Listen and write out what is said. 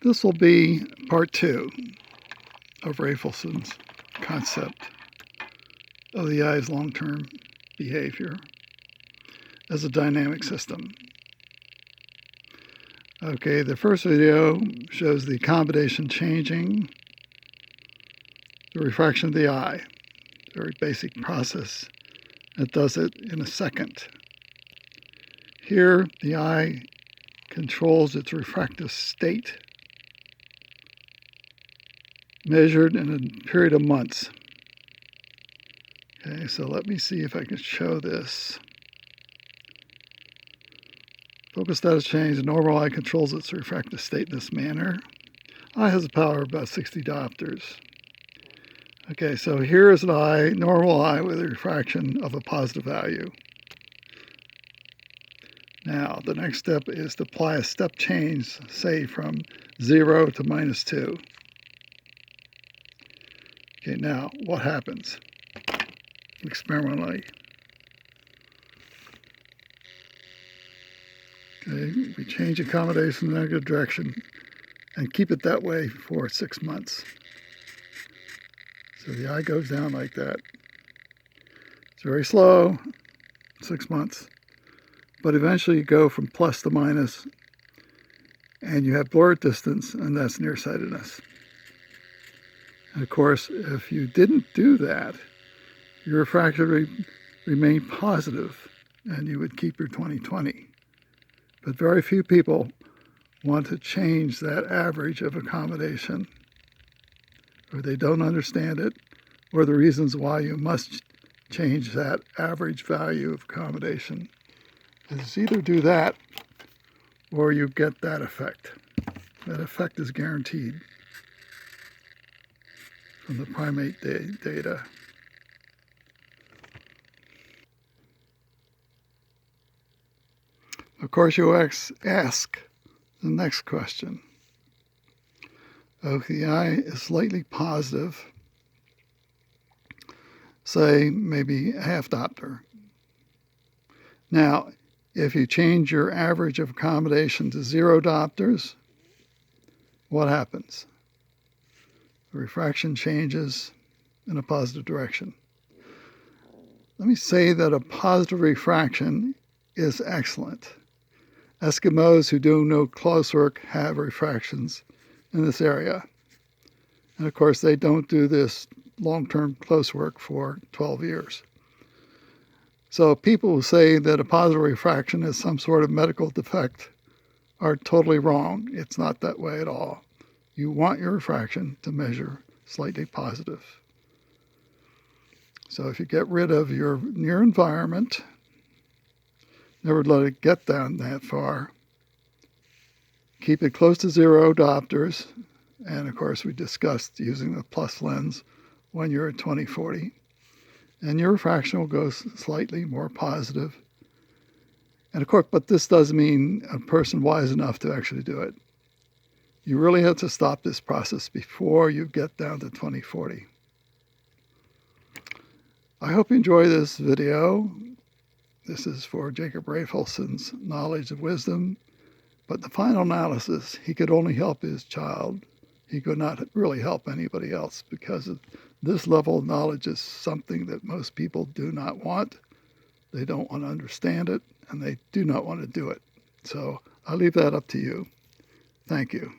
This will be part 2 of Raphaelson's concept of the eye's long-term behavior as a dynamic system. Okay, the first video shows the accommodation changing the refraction of the eye. Very basic process. It does it in a second. Here, the eye controls its refractive state, measured in a period of months. Okay, so let me see if I can show this. Focus status change. The normal eye controls its refractive state in this manner. Eye has a power of about 60 diopters. Okay, so here is an eye, normal eye with a refraction of a positive value. Now, the next step is to apply a step change, say from 0 to -2. Okay, now what happens experimentally? Okay, we change accommodation in the negative direction and keep it that way for 6 months. So the eye goes down like that. It's very slow, 6 months. But eventually you go from plus to minus, and you have blurred distance, and that's nearsightedness. And of course, if you didn't do that, your refraction would remain positive, and you would keep your 20/20. But very few people want to change that average of accommodation, or they don't understand it, or the reasons why you must change that average value of accommodation. Is either do that, or you get that effect. That effect is guaranteed from the primate data. Of course, you ask the next question. If the eye is slightly positive, say maybe a half diopter. Now, if you change your average of accommodation to 0 diopters, what happens? The refraction changes in a positive direction. Let me say that a positive refraction is excellent. Eskimos who do no close work have refractions in this area. And of course, they don't do this long-term close work for 12 years. So people who say that a positive refraction is some sort of medical defect are totally wrong. It's not that way at all. You want your refraction to measure slightly positive. So if you get rid of your near environment, never let it get down that far, keep it close to 0 diopters, and of course we discussed using the plus lens when you're at 20/40, and your refraction will go slightly more positive. And of course, but this does mean a person wise enough to actually do it. You really have to stop this process before you get down to 20/40. I hope you enjoy this video. This is for Jacob Raphaelson's knowledge of wisdom, but the final analysis, he could only help his child. He could not really help anybody else, because this level of knowledge is something that most people do not want. They don't want to understand it, and they do not want to do it. So I'll leave that up to you. Thank you.